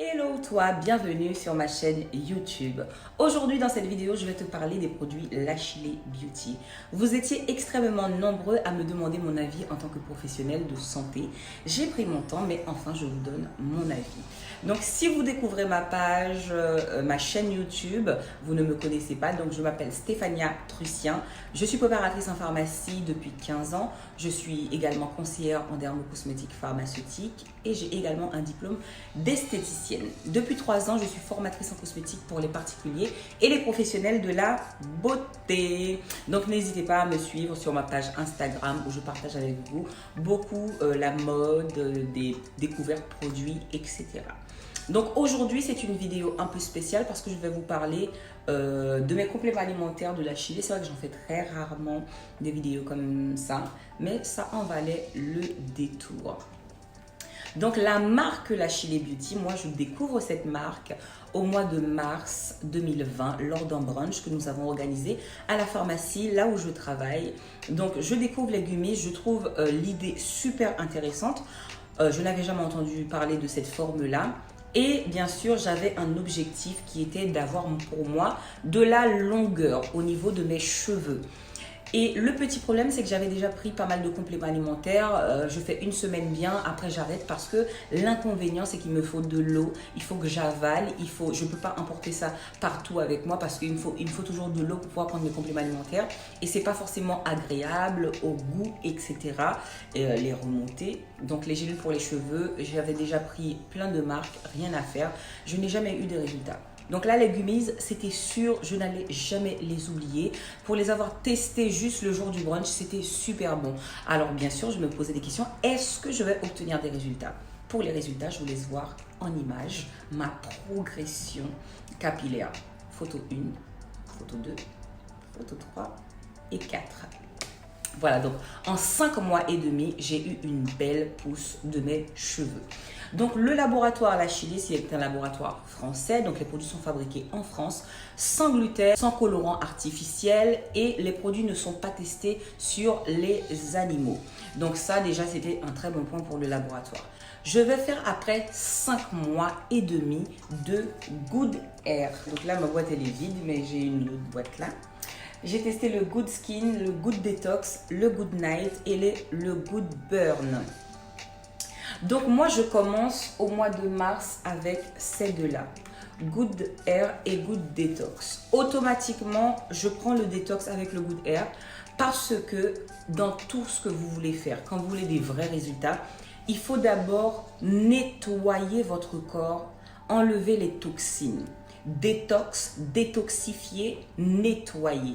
Hello toi, bienvenue sur ma chaîne YouTube. Aujourd'hui dans cette vidéo, je vais te parler des produits L'Achillée Beauty. Vous étiez extrêmement nombreux à me demander mon avis en tant que professionnel de santé. J'ai pris mon temps, mais enfin je vous donne mon avis. Donc si vous découvrez ma page, ma chaîne YouTube, vous ne me connaissez pas, donc je m'appelle Stéphania Trussien. Je suis préparatrice en pharmacie depuis 15 ans. Je suis également conseillère en dermocosmétique pharmaceutique et j'ai également un diplôme d'esthéticienne. Depuis 3 ans, je suis formatrice en cosmétique pour les particuliers et les professionnels de la beauté. Donc n'hésitez pas à me suivre sur ma page Instagram où je partage avec vous beaucoup la mode, des découvertes produits, etc. Donc aujourd'hui, c'est une vidéo un peu spéciale parce que je vais vous parler de mes compléments alimentaires de L'Achillée. C'est vrai que j'en fais très rarement des vidéos comme ça, mais ça en valait le détour. Donc la marque L'Achillée Beauty, moi je découvre cette marque au mois de mars 2020 lors d'un brunch que nous avons organisé à la pharmacie là où je travaille. Donc je découvre les gummies, je trouve l'idée super intéressante. Je n'avais jamais entendu parler de cette forme-là. Et bien sûr, j'avais un objectif qui était d'avoir pour moi de la longueur au niveau de mes cheveux. Et le petit problème, c'est que j'avais déjà pris pas mal de compléments alimentaires. Je fais une semaine bien, après j'arrête parce que l'inconvénient, c'est qu'il me faut de l'eau. Il faut que j'avale. Je ne peux pas emporter ça partout avec moi parce qu'il me faut toujours de l'eau pour pouvoir prendre mes compléments alimentaires. Et c'est pas forcément agréable au goût, etc. Et, les remontées. Donc les gélules pour les cheveux, j'avais déjà pris plein de marques, rien à faire. Je n'ai jamais eu de résultats. Donc là, les gummies, c'était sûr, je n'allais jamais les oublier. Pour les avoir testés juste le jour du brunch, c'était super bon. Alors bien sûr, je me posais des questions. Est-ce que je vais obtenir des résultats? Pour les résultats, je vous laisse voir en image ma progression capillaire. Photo 1, photo 2, photo 3 et 4. Voilà, donc en 5 mois et demi, j'ai eu une belle pousse de mes cheveux. Donc le laboratoire L'Achillée, c'est un laboratoire français, donc les produits sont fabriqués en France, sans gluten, sans colorant artificiel et les produits ne sont pas testés sur les animaux. Donc ça déjà c'était un très bon point pour le laboratoire. Je vais faire après 5 mois et demi de Good Hair. Donc là ma boîte elle est vide mais j'ai une autre boîte là. J'ai testé le Good Skin, le Good Detox, le Good Night et le Good Burn. Donc moi je commence au mois de mars avec ces deux-là, Good Hair et Good Detox. Automatiquement, je prends le Detox avec le Good Hair parce que dans tout ce que vous voulez faire, quand vous voulez des vrais résultats, il faut d'abord nettoyer votre corps, enlever les toxines. Détox, détoxifier, nettoyer.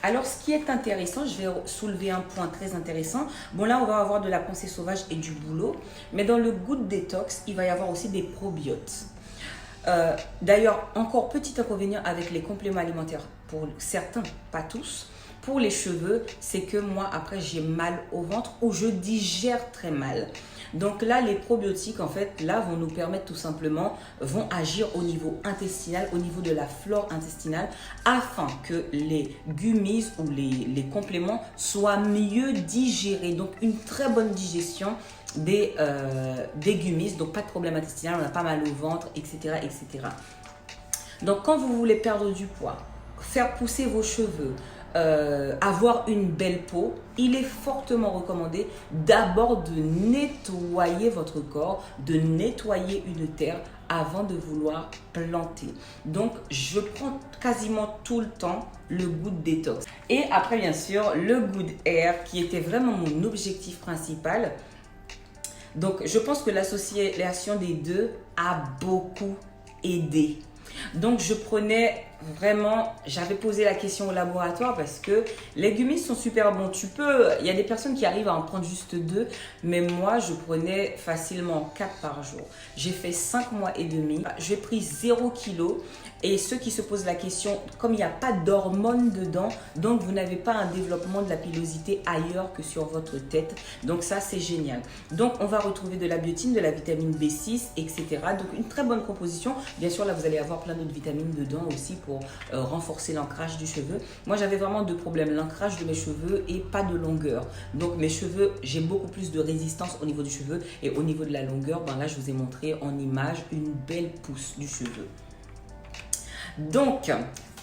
Alors ce qui est intéressant, je vais soulever un point très intéressant. Bon là on va avoir de la pensée sauvage et du boulot, mais dans le Good Detox, il va y avoir aussi des probiotes. D'ailleurs, encore petit inconvénient avec les compléments alimentaires, pour certains, pas tous. Pour les cheveux, c'est que moi après j'ai mal au ventre ou je digère très mal. Donc là, les probiotiques, en fait, là, vont nous permettre tout simplement, vont agir au niveau intestinal, au niveau de la flore intestinale, afin que les gummies ou les compléments soient mieux digérés. Donc, une très bonne digestion des gummies, donc pas de problème intestinal, on n'a pas mal au ventre, etc., etc. Donc, quand vous voulez perdre du poids, faire pousser vos cheveux, avoir une belle peau, il est fortement recommandé d'abord de nettoyer votre corps, de nettoyer une terre avant de vouloir planter. Donc, je prends quasiment tout le temps le Good Detox. Et après, bien sûr, le Good Hair qui était vraiment mon objectif principal. Donc, je pense que l'association des deux a beaucoup aidé. Donc, je prenais vraiment, j'avais posé la question au laboratoire parce que les gummies sont super bons. Il y a des personnes qui arrivent à en prendre juste 2, mais moi, je prenais facilement 4 par jour. J'ai fait 5 mois et demi, j'ai pris 0 kg. Et ceux qui se posent la question, comme il n'y a pas d'hormones dedans, donc vous n'avez pas un développement de la pilosité ailleurs que sur votre tête. Donc ça, c'est génial. Donc on va retrouver de la biotine, de la vitamine B6, etc. Donc une très bonne composition. Bien sûr, là, vous allez avoir plein d'autres vitamines dedans aussi pour pour renforcer l'ancrage du cheveu. Moi, j'avais vraiment deux problèmes, l'ancrage de mes cheveux et pas de longueur. Donc, mes cheveux, j'ai beaucoup plus de résistance au niveau du cheveu et au niveau de la longueur, ben là, je vous ai montré en image une belle pousse du cheveu. Donc,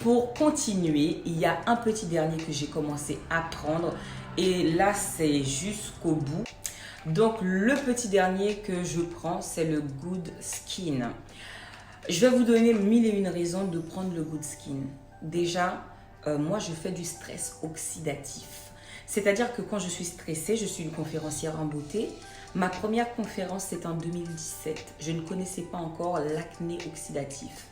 pour continuer, il y a un petit dernier que j'ai commencé à prendre et là, c'est jusqu'au bout. Donc, le petit dernier que je prends, c'est le Good Skin. Je vais vous donner 1001 raisons de prendre le Good Skin. Déjà, moi, je fais du stress oxydatif. C'est-à-dire que quand je suis stressée, je suis une conférencière en beauté. Ma première conférence, c'est en 2017. Je ne connaissais pas encore l'acné oxydatif.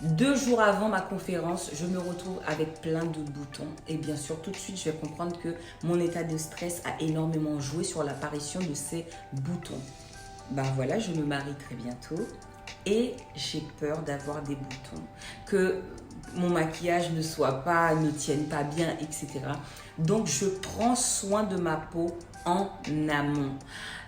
2 jours avant ma conférence, je me retrouve avec plein de boutons. Et bien sûr, tout de suite, je vais comprendre que mon état de stress a énormément joué sur l'apparition de ces boutons. Ben voilà, je me marie très bientôt. Et j'ai peur d'avoir des boutons, que mon maquillage ne tienne pas bien, etc. Donc, je prends soin de ma peau en amont.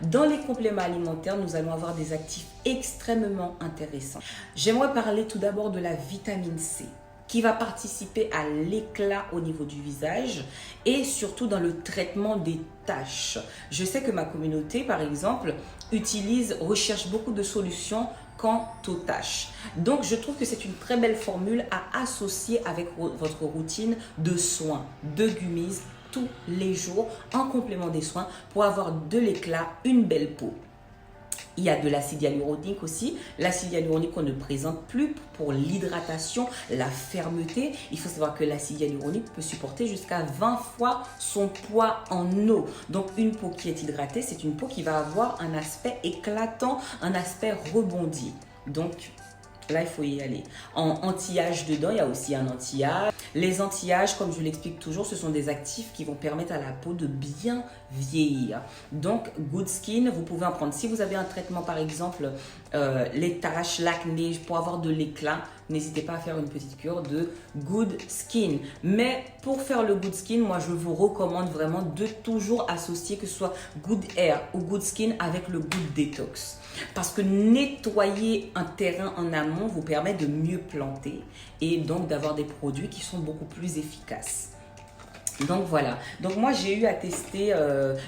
Dans les compléments alimentaires, nous allons avoir des actifs extrêmement intéressants. J'aimerais parler tout d'abord de la vitamine C, qui va participer à l'éclat au niveau du visage et surtout dans le traitement des taches. Je sais que ma communauté, par exemple, recherche beaucoup de solutions quant aux taches. Donc, je trouve que c'est une très belle formule à associer avec votre routine de soins, de gummies tous les jours en complément des soins pour avoir de l'éclat, une belle peau. Il y a de l'acide hyaluronique aussi. L'acide hyaluronique qu'on ne présente plus pour l'hydratation, la fermeté. Il faut savoir que l'acide hyaluronique peut supporter jusqu'à 20 fois son poids en eau. Donc, une peau qui est hydratée, c'est une peau qui va avoir un aspect éclatant, un aspect rebondi. Donc, là, il faut y aller. En anti-âge dedans, il y a aussi un anti-âge. Les anti-âges, comme je l'explique toujours, ce sont des actifs qui vont permettre à la peau de bien vieillir. Donc, Good Skin, vous pouvez en prendre. Si vous avez un traitement, par exemple, les taches, l'acné, pour avoir de l'éclat, n'hésitez pas à faire une petite cure de Good Skin. Mais pour faire le Good Skin, moi, je vous recommande vraiment de toujours associer que ce soit Good Hair ou Good Skin avec le Good Detox. Parce que nettoyer un terrain en amont vous permet de mieux planter et donc d'avoir des produits qui sont beaucoup plus efficaces. Donc voilà, donc moi j'ai eu à tester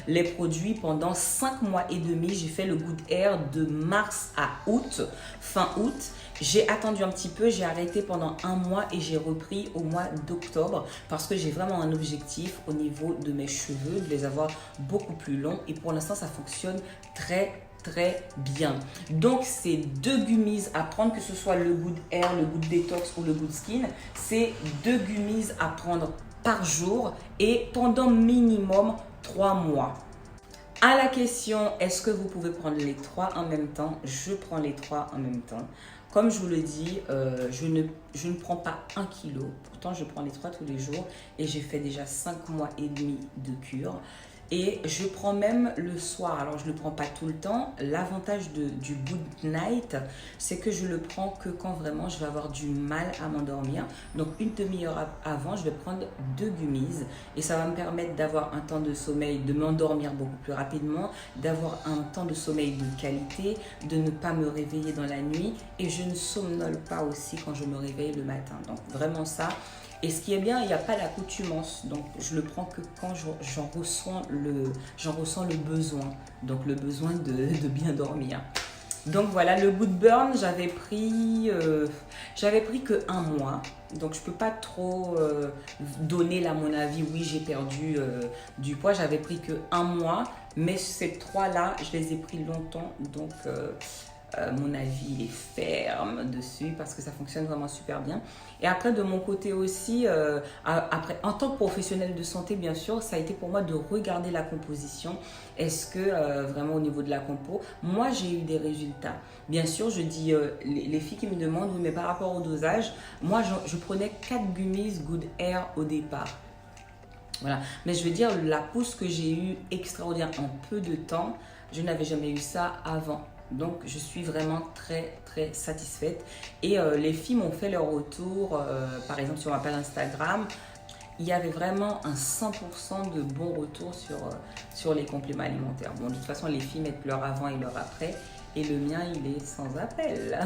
les produits pendant 5 mois et demi. J'ai fait le Good Hair de mars à août, fin août. J'ai attendu un petit peu, j'ai arrêté pendant 1 mois et j'ai repris au mois d'octobre parce que j'ai vraiment un objectif au niveau de mes cheveux, de les avoir beaucoup plus longs et pour l'instant ça fonctionne très bien. Donc, c'est 2 gummies à prendre, que ce soit le Good Hair, le Good Detox ou le Good Skin. C'est 2 gummies à prendre par jour et pendant minimum 3 mois. À la question, est-ce que vous pouvez prendre les 3 en même temps? Je prends les 3 en même temps. Comme je vous le dis, je ne prends pas 1 kilo. Pourtant, je prends les 3 tous les jours et j'ai fait déjà 5 mois et demi de cure. Et je prends même le soir. Alors, je ne le prends pas tout le temps. L'avantage du Good Night, c'est que je le prends que quand vraiment je vais avoir du mal à m'endormir. Donc, une demi-heure avant, je vais prendre 2 gummies. Et ça va me permettre d'avoir un temps de sommeil, de m'endormir beaucoup plus rapidement, d'avoir un temps de sommeil de qualité, de ne pas me réveiller dans la nuit. Et je ne somnole pas aussi quand je me réveille le matin. Donc, vraiment ça. Et ce qui est bien, il n'y a pas l'accoutumance. Donc, je le prends que quand j'en ressens le besoin. Donc, le besoin de bien dormir. Donc, voilà, le Good Burn, j'avais pris que 1 mois. Donc, je ne peux pas trop donner là mon avis. Oui, j'ai perdu du poids. J'avais pris que 1 mois. Mais ces 3-là, je les ai pris longtemps. Donc, mon avis est ferme dessus parce que ça fonctionne vraiment super bien. Et après, de mon côté aussi, en tant que professionnel de santé, bien sûr, ça a été pour moi de regarder la composition. Est-ce que vraiment au niveau de la compo, moi j'ai eu des résultats. Bien sûr, je dis, les filles qui me demandent, oui, mais par rapport au dosage, moi je prenais 4 gummies Good Hair au départ. Voilà. Mais je veux dire, la pousse que j'ai eue extraordinaire en peu de temps, je n'avais jamais eu ça avant. Donc, je suis vraiment très satisfaite. Et les filles m'ont fait leur retour, par exemple sur ma page Instagram. Il y avait vraiment un 100% de bons retours sur les compléments alimentaires. Bon, de toute façon, les filles mettent leur avant et leur après. Et le mien, il est sans appel.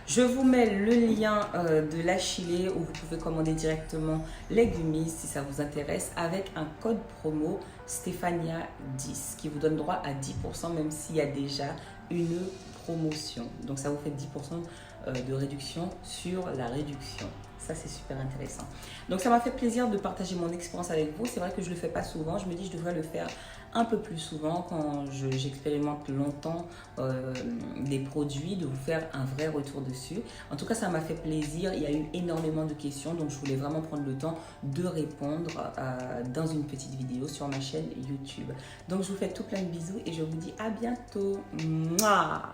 Je vous mets le lien de l'Achillée où vous pouvez commander directement les gummies si ça vous intéresse avec un code promo Stéphania10 qui vous donne droit à 10% même s'il y a déjà une promotion. Donc ça vous fait 10% de réduction sur la réduction. Ça, c'est super intéressant. Donc, ça m'a fait plaisir de partager mon expérience avec vous. C'est vrai que je ne le fais pas souvent. Je me dis que je devrais le faire un peu plus souvent quand j'expérimente longtemps des produits, de vous faire un vrai retour dessus. En tout cas, ça m'a fait plaisir. Il y a eu énormément de questions. Donc, je voulais vraiment prendre le temps de répondre dans une petite vidéo sur ma chaîne YouTube. Donc, je vous fais tout plein de bisous et je vous dis à bientôt. Mouah.